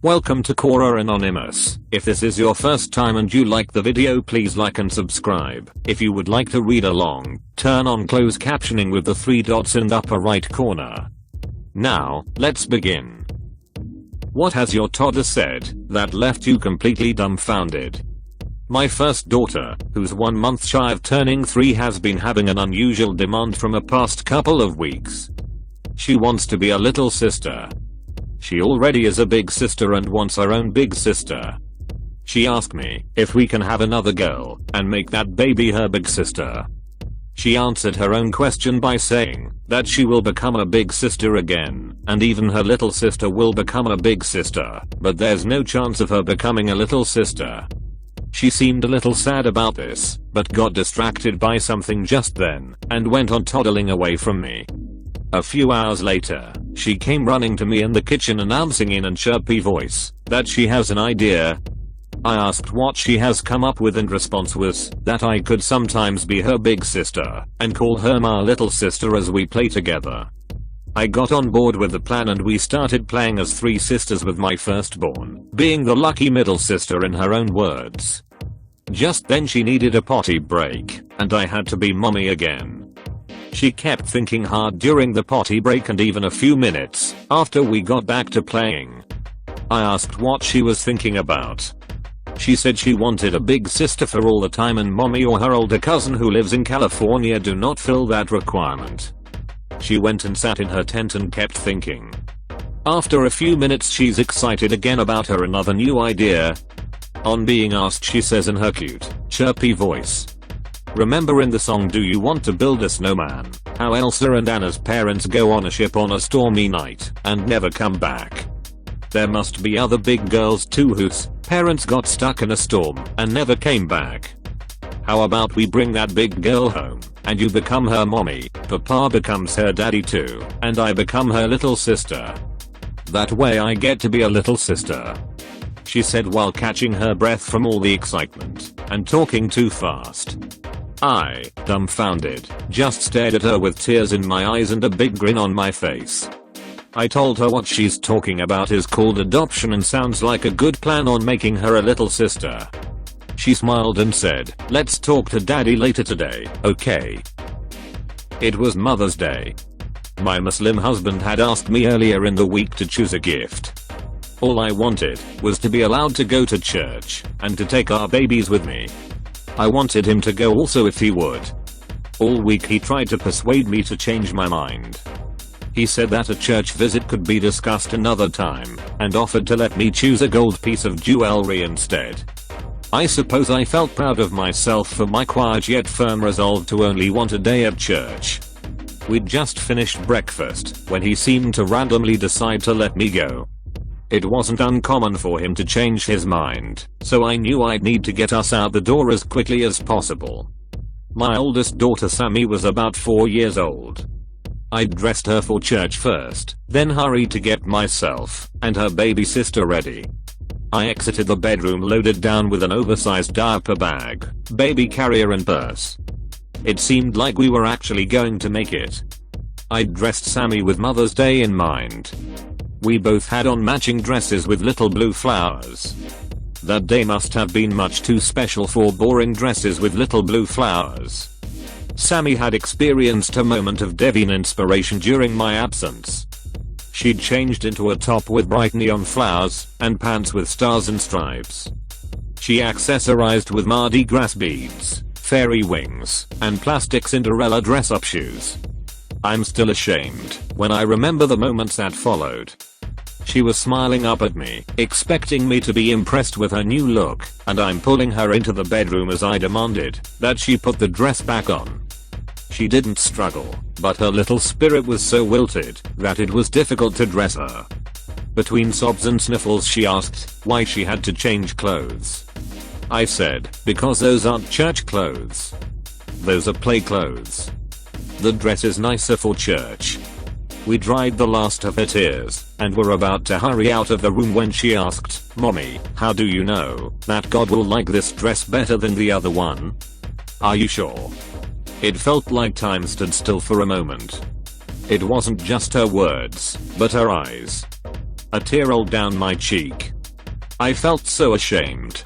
Welcome to Quora Anonymous. If this is your first time and you like the video, please like and subscribe. If you would like to read along, turn on closed captioning with the 3 dots in the upper right corner. Now, let's begin. What has your toddler said that left you completely dumbfounded? My first daughter, who's 1 month shy of turning 3, has been having an unusual demand from the past couple of weeks. She wants to be a little sister. She already is a big sister and wants her own big sister. She asked me if we can have another girl and make that baby her big sister. She answered her own question by saying that she will become a big sister again, and even her little sister will become a big sister, but there's no chance of her becoming a little sister. She seemed a little sad about this, but got distracted by something just then and went on toddling away from me. A few hours later, she came running to me in the kitchen announcing in a chirpy voice that she has an idea. I asked what she has come up with and response was that I could sometimes be her big sister and call her my little sister as we play together. I got on board with the plan and we started playing as 3 sisters, with my firstborn being the lucky middle sister in her own words. Just then she needed a potty break and I had to be mommy again. She kept thinking hard during the potty break and even a few minutes after we got back to playing. I asked what she was thinking about. She said she wanted a big sister for all the time and mommy or her older cousin who lives in California do not fill that requirement. She went and sat in her tent and kept thinking. After a few minutes she's excited again about her another new idea. On being asked, she says in her cute, chirpy voice, "Remember in the song Do You Want to Build a Snowman, how Elsa and Anna's parents go on a ship on a stormy night and never come back? There must be other big girls too whose parents got stuck in a storm and never came back. How about we bring that big girl home and you become her mommy, Papa becomes her daddy too, and I become her little sister. That way I get to be a little sister," she said while catching her breath from all the excitement and talking too fast. I, dumbfounded, just stared at her with tears in my eyes and a big grin on my face. I told her what she's talking about is called adoption and sounds like a good plan on making her a little sister. She smiled and said, "Let's talk to daddy later today, okay?" It was Mother's Day. My Muslim husband had asked me earlier in the week to choose a gift. All I wanted was to be allowed to go to church and to take our babies with me. I wanted him to go also if he would. All week he tried to persuade me to change my mind. He said that a church visit could be discussed another time and offered to let me choose a gold piece of jewelry instead. I suppose I felt proud of myself for my quiet yet firm resolve to only want a day at church. We'd just finished breakfast when he seemed to randomly decide to let me go. It wasn't uncommon for him to change his mind, so I knew I'd need to get us out the door as quickly as possible. My oldest daughter Sammy was about 4 years old. I dressed her for church first, then hurried to get myself and her baby sister ready. I exited the bedroom loaded down with an oversized diaper bag, baby carrier and purse. It seemed like we were actually going to make it. I dressed Sammy with Mother's Day in mind. We both had on matching dresses with little blue flowers. That day must have been much too special for boring dresses with little blue flowers. Sammy had experienced a moment of divine inspiration during my absence. She'd changed into a top with bright neon flowers and pants with stars and stripes. She accessorized with Mardi Gras beads, fairy wings, and plastic Cinderella dress-up shoes. I'm still ashamed when I remember the moments that followed. She was smiling up at me, expecting me to be impressed with her new look, and I'm pulling her into the bedroom as I demanded that she put the dress back on. She didn't struggle, but her little spirit was so wilted that it was difficult to dress her. Between sobs and sniffles she asked why she had to change clothes. I said, because those aren't church clothes. Those are play clothes. The dress is nicer for church. We dried the last of her tears and were about to hurry out of the room when she asked, "Mommy, how do you know that God will like this dress better than the other one? Are you sure?" It felt like time stood still for a moment. It wasn't just her words, but her eyes. A tear rolled down my cheek I felt so ashamed.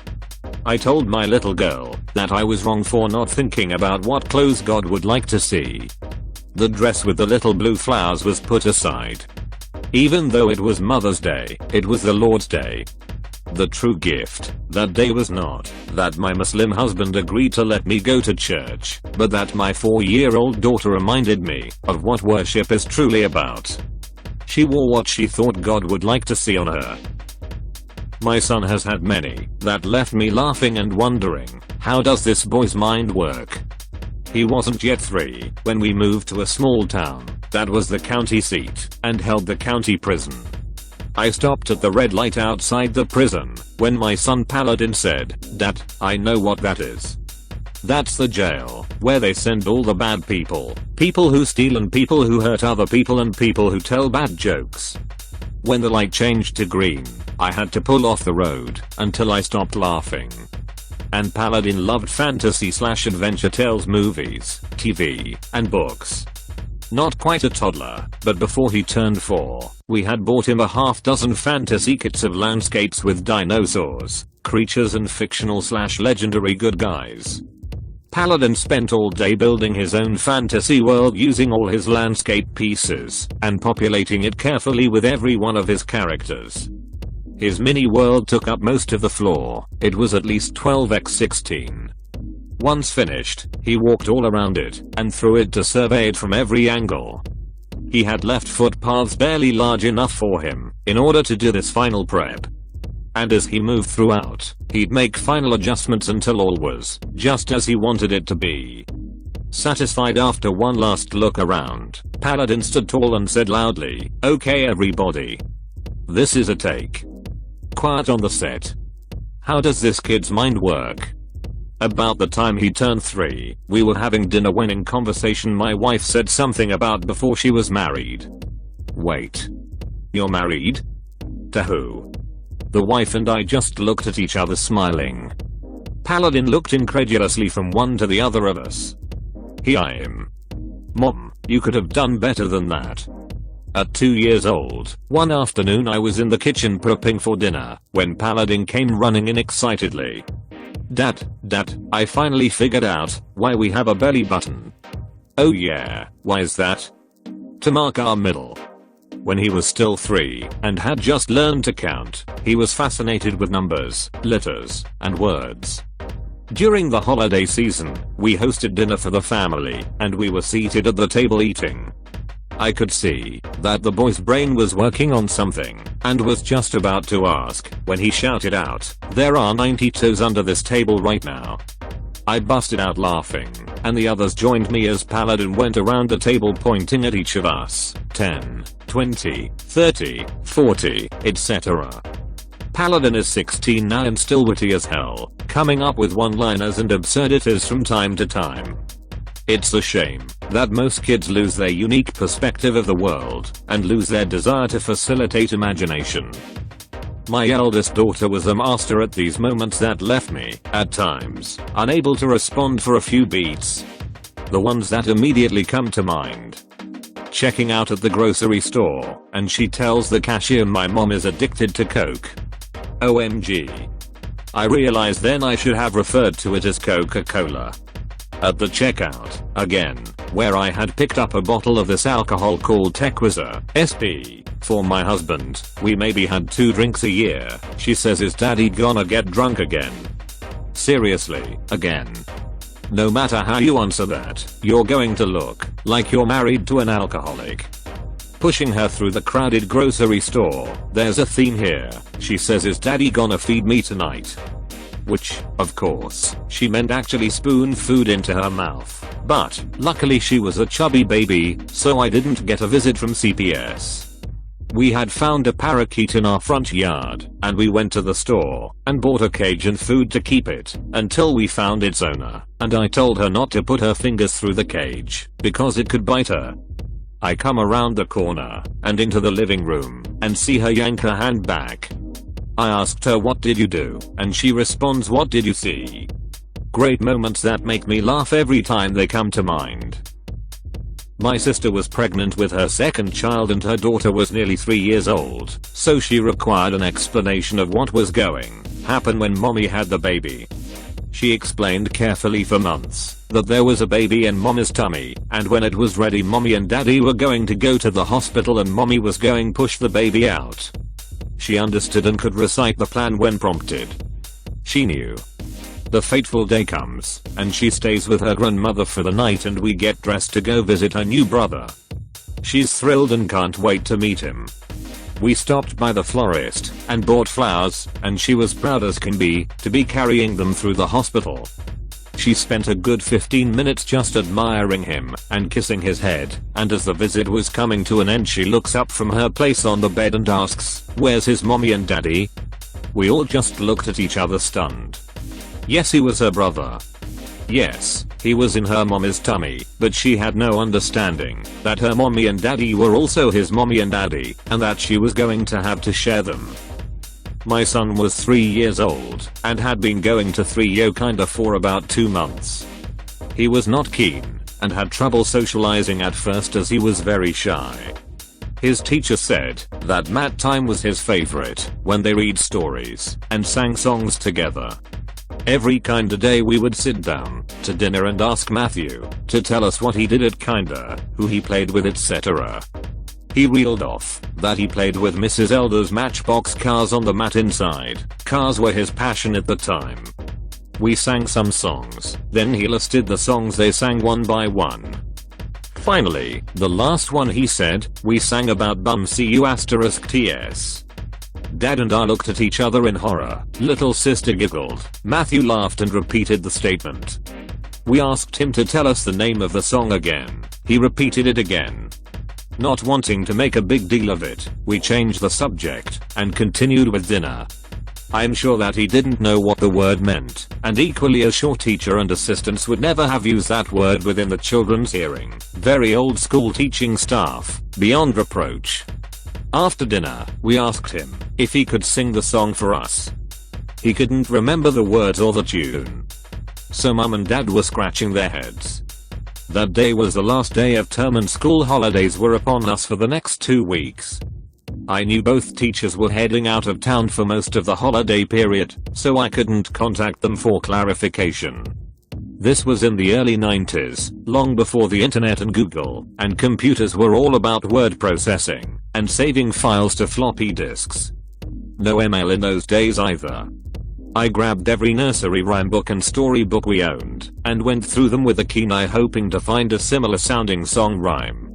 I told my little girl that I was wrong for not thinking about what clothes God would like to see. The dress with the little blue flowers was put aside. Even though it was Mother's Day, it was the Lord's Day. The true gift that day was not that my Muslim husband agreed to let me go to church, but that my 4-year-old daughter reminded me of what worship is truly about. She wore what she thought God would like to see on her. My son has had many that left me laughing and wondering, how does this boy's mind work? He wasn't yet 3 when we moved to a small town that was the county seat and held the county prison. I stopped at the red light outside the prison when my son Paladin said, "Dad, I know what that is. That's the jail where they send all the bad people, people who steal and people who hurt other people and people who tell bad jokes." When the light changed to green, I had to pull off the road until I stopped laughing. And Paladin loved fantasy/adventure tales movies, TV, and books. Not quite a toddler, but before he turned 4, we had bought him a half-dozen fantasy kits of landscapes with dinosaurs, creatures and fictional/legendary good guys. Paladin spent all day building his own fantasy world using all his landscape pieces and populating it carefully with every one of his characters. His mini world took up most of the floor. It was at least 12x16. Once finished, he walked all around it and through it to survey it from every angle. He had left footpaths barely large enough for him in order to do this final prep. And as he moved throughout, he'd make final adjustments until all was just as he wanted it to be. Satisfied after one last look around, Paladin stood tall and said loudly, "Okay everybody. This is a take." Quiet on the set. How does this kid's mind work? About the time he turned 3, we were having dinner when in conversation my wife said something about before she was married. Wait. You're married? To who? The wife and I just looked at each other smiling. Paladin looked incredulously from one to the other of us. I'm. Mom, you could have done better than that. At 2 years old, one afternoon I was in the kitchen prepping for dinner when Paladin came running in excitedly. Dad, I finally figured out why we have a belly button." "Oh yeah, why is that?" "To mark our middle." When he was still 3 and had just learned to count, he was fascinated with numbers, letters, and words. During the holiday season, we hosted dinner for the family and we were seated at the table eating. I could see that the boy's brain was working on something and was just about to ask when he shouted out, "There are 90 toes under this table right now." I busted out laughing, and the others joined me as Paladin went around the table pointing at each of us, 10, 20, 30, 40, etc. Paladin is 16 now and still witty as hell, coming up with one-liners and absurdities from time to time. It's a shame that most kids lose their unique perspective of the world and lose their desire to facilitate imagination. My eldest daughter was a master at these moments that left me, at times, unable to respond for a few beats. The ones that immediately come to mind. Checking out at the grocery store, and she tells the cashier my mom is addicted to Coke. OMG. I realized then I should have referred to it as Coca-Cola. At the checkout, again, where I had picked up a bottle of this alcohol called Tequila, SP, for my husband, we maybe had 2 drinks a year, she says is daddy gonna get drunk again? Seriously, again? No matter how you answer that, you're going to look like you're married to an alcoholic. Pushing her through the crowded grocery store, "There's a theme here," she says, "is daddy gonna feed me tonight?" Which, of course, she meant actually spoon food into her mouth. But, luckily she was a chubby baby, so I didn't get a visit from CPS. We had found a parakeet in our front yard, and we went to the store and bought a cage and food to keep it until we found its owner, and I told her not to put her fingers through the cage because it could bite her. I come around the corner and into the living room and see her yank her hand back. I asked her, "What did you do?" and she responds, "What did you see?" Great moments that make me laugh every time they come to mind. My sister was pregnant with her second child and her daughter was nearly 3 years old, so she required an explanation of what was going happen when mommy had the baby. She explained carefully for months that there was a baby in mommy's tummy, and when it was ready mommy and daddy were going to go to the hospital and mommy was going push the baby out. She understood and could recite the plan when prompted. She knew. The fateful day comes, and she stays with her grandmother for the night and we get dressed to go visit her new brother. She's thrilled and can't wait to meet him. We stopped by the florist and bought flowers, and she was proud as can be to be carrying them through the hospital. She spent a good 15 minutes just admiring him and kissing his head, and as the visit was coming to an end she looks up from her place on the bed and asks, "Where's his mommy and daddy?" We all just looked at each other stunned. Yes, he was her brother. Yes, he was in her mommy's tummy, but she had no understanding that her mommy and daddy were also his mommy and daddy, and that she was going to have to share them. My son was 3 years old and had been going to 3-yo kinda for about 2 months. He was not keen and had trouble socializing at first as he was very shy. His teacher said that mat time was his favorite when they read stories and sang songs together. Every kinda day we would sit down to dinner and ask Matthew to tell us what he did at kinda, who he played with, etc. He reeled off that he played with Mrs. Elder's Matchbox cars on the mat inside. Cars were his passion at the time. We sang some songs, then he listed the songs they sang one by one. Finally, the last one he said, we sang about bum *ts. Dad and I looked at each other in horror. Little sister giggled. Matthew laughed and repeated the statement. We asked him to tell us the name of the song again. He repeated it again. Not wanting to make a big deal of it, we changed the subject and continued with dinner. I'm sure that he didn't know what the word meant, and equally as sure teacher and assistants would never have used that word within the children's hearing. Very old school teaching staff, beyond reproach. After dinner, we asked him if he could sing the song for us. He couldn't remember the words or the tune. So mum and dad were scratching their heads. That day was the last day of term and school holidays were upon us for the next 2 weeks. I knew both teachers were heading out of town for most of the holiday period, so I couldn't contact them for clarification. This was in the early 90s, long before the internet and Google, and computers were all about word processing and saving files to floppy disks. No email in those days either. I grabbed every nursery rhyme book and storybook we owned and went through them with a keen eye hoping to find a similar sounding song rhyme.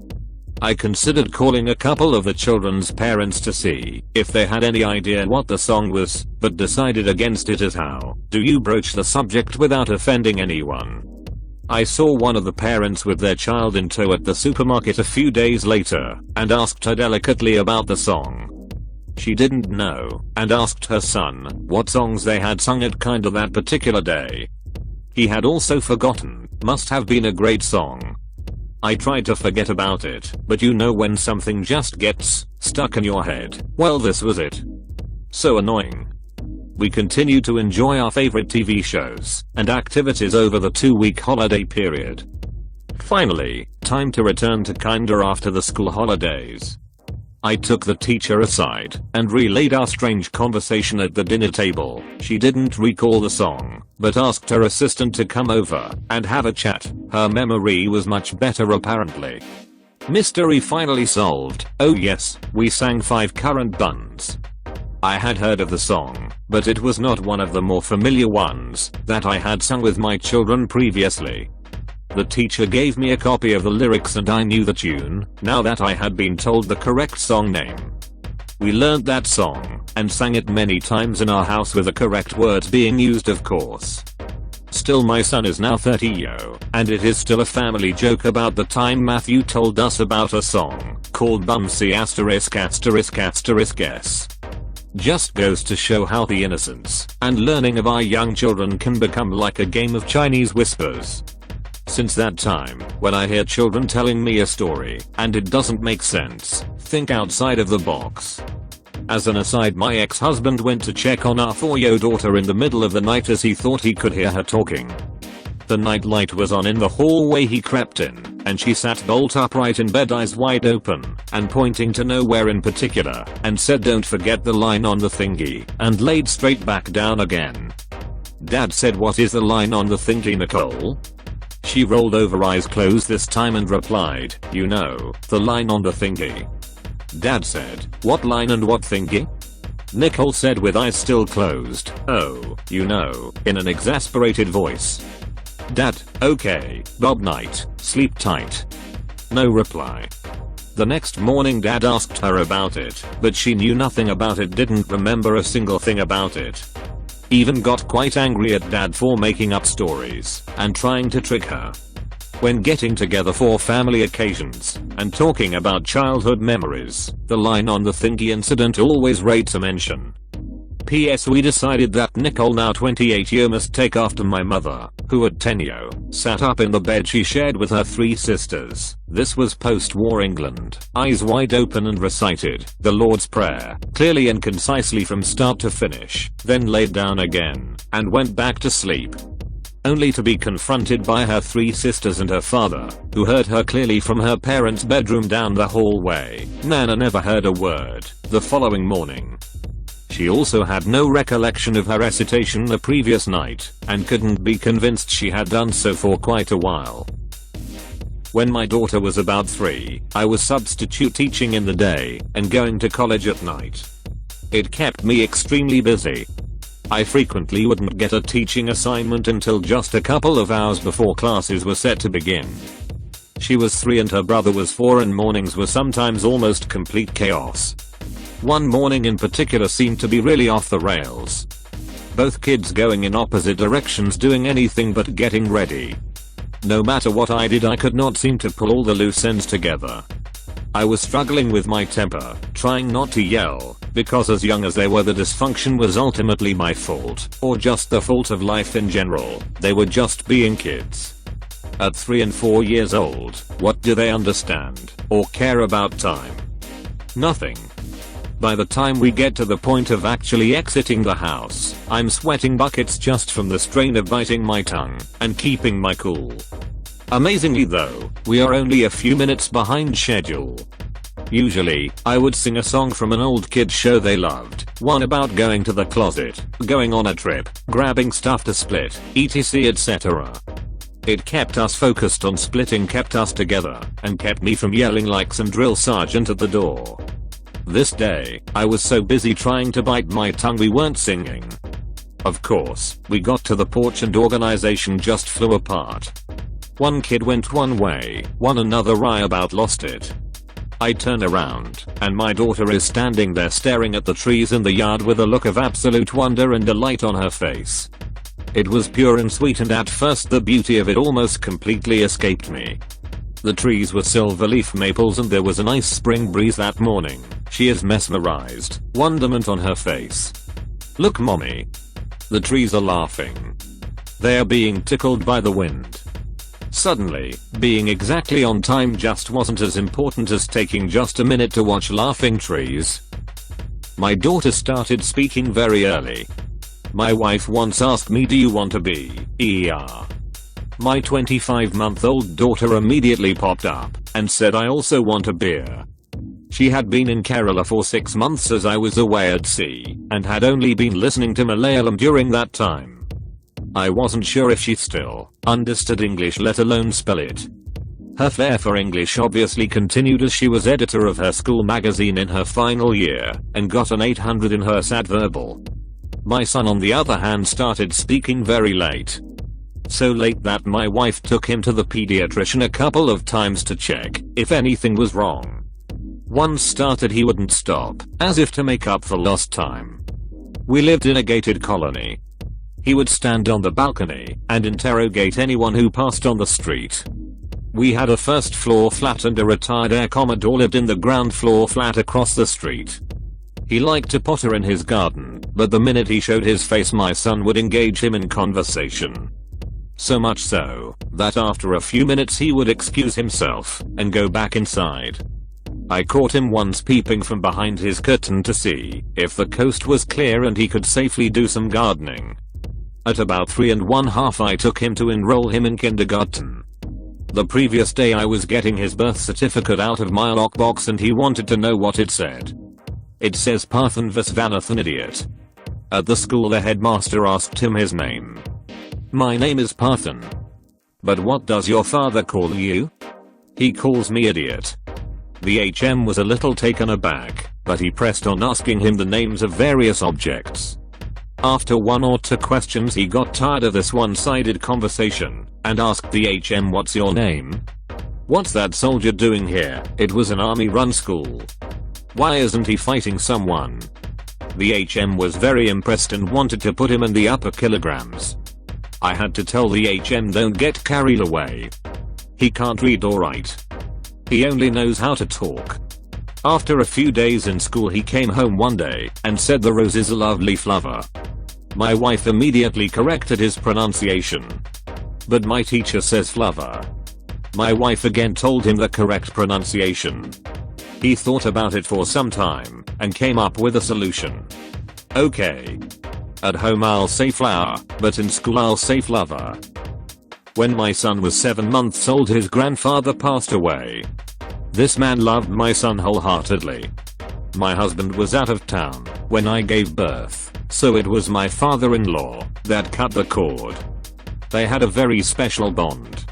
I considered calling a couple of the children's parents to see if they had any idea what the song was, but decided against it as how do you broach the subject without offending anyone. I saw one of the parents with their child in tow at the supermarket a few days later and asked her delicately about the song. She didn't know and asked her son what songs they had sung at kinda that particular day. He had also forgotten. Must have been a great song. I tried to forget about it, but you know when something just gets stuck in your head. Well, this was it. So annoying. We continued to enjoy our favorite TV shows and activities over the 2-week holiday period. Finally, time to return to kinda after the school holidays. I took the teacher aside and relayed our strange conversation at the dinner table. She didn't recall the song, but asked her assistant to come over and have a chat. Her memory was much better apparently. Mystery finally solved. Oh yes, we sang 5 Current Buns. I had heard of the song, but it was not one of the more familiar ones that I had sung with my children previously. The teacher gave me a copy of the lyrics and I knew the tune, now that I had been told the correct song name. We learned that song and sang it many times in our house with the correct words being used, of course. Still, my son is now 30-yo, and it is still a family joke about the time Matthew told us about a song called Bumsy ********. Just goes to show how the innocence and learning of our young children can become like a game of Chinese whispers. Since that time, when I hear children telling me a story and it doesn't make sense, think outside of the box. As an aside, my ex-husband went to check on our 4-yo daughter in the middle of the night as he thought he could hear her talking. The nightlight was on in the hallway he crept in, and she sat bolt upright in bed, eyes wide open, and pointing to nowhere in particular, and said, "Don't forget the line on the thingy," and laid straight back down again. Dad said, "What is the line on the thingy, Nicole?" She rolled over, eyes closed this time, and replied, "You know, the line on the thingy." Dad said, "What line and what thingy?" Nicole said with eyes still closed, "Oh, you know," in an exasperated voice. Dad, "Okay, Bob night, sleep tight." No reply. The next morning Dad asked her about it, but she knew nothing about it, didn't remember a single thing about it. Even got quite angry at Dad for making up stories and trying to trick her. When getting together for family occasions and talking about childhood memories, the line on the thingy incident always rates a mention. P.S. We decided that Nicole, now 28, must take after my mother, who at 10 sat up in the bed she shared with her 3 sisters. This was post-war England, eyes wide open, and recited the Lord's Prayer, clearly and concisely from start to finish, then laid down again, and went back to sleep. Only to be confronted by her 3 sisters and her father, who heard her clearly from her parents' bedroom down the hallway. Nana never heard a word the following morning. She also had no recollection of her recitation the previous night, and couldn't be convinced she had done so for quite a while. When my daughter was about 3, I was substitute teaching in the day and going to college at night. It kept me extremely busy. I frequently wouldn't get a teaching assignment until just a couple of hours before classes were set to begin. She was 3 and her brother was 4, and mornings were sometimes almost complete chaos. One morning in particular seemed to be really off the rails. Both kids going in opposite directions, doing anything but getting ready. No matter what I did, I could not seem to pull all the loose ends together. I was struggling with my temper, trying not to yell, because as young as they were, the dysfunction was ultimately my fault, or just the fault of life in general. They were just being kids. At 3 and 4 years old, what do they understand or care about time? Nothing. By the time we get to the point of actually exiting the house, I'm sweating buckets just from the strain of biting my tongue and keeping my cool. Amazingly though, we are only a few minutes behind schedule. Usually, I would sing a song from an old kids show they loved, one about going to the closet, going on a trip, grabbing stuff to split, etc, etc. It kept us focused on splitting, kept us together, and kept me from yelling like some drill sergeant at the door. This day, I was so busy trying to bite my tongue we weren't singing. Of course, we got to the porch and organization just flew apart. One kid went one way, one another. I about lost it. I turn around, and my daughter is standing there staring at the trees in the yard with a look of absolute wonder and delight on her face. It was pure and sweet, and at first the beauty of it almost completely escaped me. The trees were silverleaf maples and there was a nice spring breeze that morning. She is mesmerized, wonderment on her face. "Look, mommy." The trees are laughing. They are being tickled by the wind. Suddenly, being exactly on time just wasn't as important as taking just a minute to watch laughing trees. My daughter started speaking very early. My wife once asked me, "Do you want to be ER?" My 25-month-old daughter immediately popped up and said, "I also want a beer." She had been in Kerala for 6 months as I was away at sea and had only been listening to Malayalam during that time. I wasn't sure if she still understood English, let alone spell it. Her flair for English obviously continued as she was editor of her school magazine in her final year and got an 800 in her SAT verbal. My son on the other hand started speaking very late. So late that my wife took him to the pediatrician a couple of times to check if anything was wrong. Once started he wouldn't stop, as if to make up for lost time. We lived in a gated colony. He would stand on the balcony and interrogate anyone who passed on the street. We had a first floor flat and a retired Air Commodore lived in the ground floor flat across the street. He liked to potter in his garden, but the minute he showed his face my son would engage him in conversation. So much so, that after a few minutes he would excuse himself and go back inside. I caught him once peeping from behind his curtain to see if the coast was clear and he could safely do some gardening. At about 3½ I took him to enroll him in kindergarten. The previous day I was getting his birth certificate out of my lockbox and he wanted to know what it said. It says Parthan Visvanathan idiot. At the school the headmaster asked him his name. My name is Parthan. But what does your father call you? He calls me idiot. The HM was a little taken aback, but he pressed on asking him the names of various objects. After 1 or 2 questions he got tired of this one-sided conversation, and asked the HM, what's your name? What's that soldier doing here? It was an army-run school. Why isn't he fighting someone? The HM was very impressed and wanted to put him in the upper kilograms. I had to tell the HM don't get carried away. He can't read or write. He only knows how to talk. After a few days in school he came home one day and said the rose is a lovely flower. My wife immediately corrected his pronunciation. But my teacher says flower. My wife again told him the correct pronunciation. He thought about it for some time and came up with a solution. Okay. At home I'll say flower, but in school I'll say flower. When my son was 7 months old his grandfather passed away. This man loved my son wholeheartedly. My husband was out of town when I gave birth, so it was my father-in-law that cut the cord. They had a very special bond.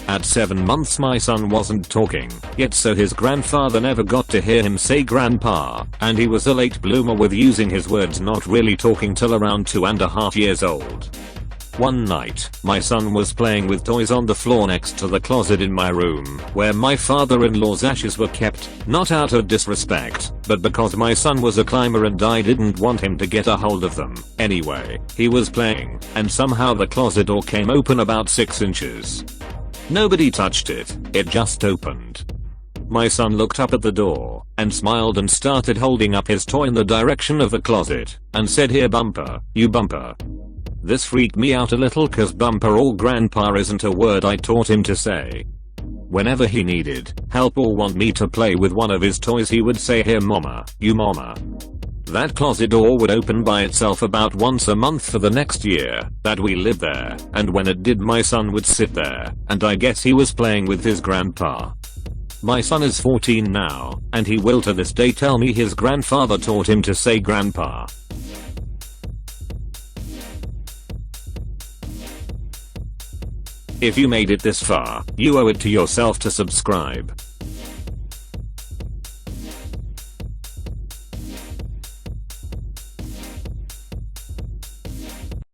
At 7 months my son wasn't talking yet, so his grandfather never got to hear him say grandpa, and he was a late bloomer with using his words, not really talking till around 2½ years old. One night, my son was playing with toys on the floor next to the closet in my room, where my father-in-law's ashes were kept, not out of disrespect, but because my son was a climber and I didn't want him to get a hold of them. Anyway, he was playing, and somehow the closet door came open about 6 inches. Nobody touched it, it just opened. My son looked up at the door, and smiled and started holding up his toy in the direction of the closet, and said, "Here bumper, you bumper." This freaked me out a little cause bumper or grandpa isn't a word I taught him to say. Whenever he needed help or want me to play with one of his toys he would say, "Here mama, you mama." That closet door would open by itself about once a month for the next year that we lived there, and when it did my son would sit there, and I guess he was playing with his grandpa. My son is 14 now, and he will to this day tell me his grandfather taught him to say grandpa. If you made it this far, you owe it to yourself to subscribe.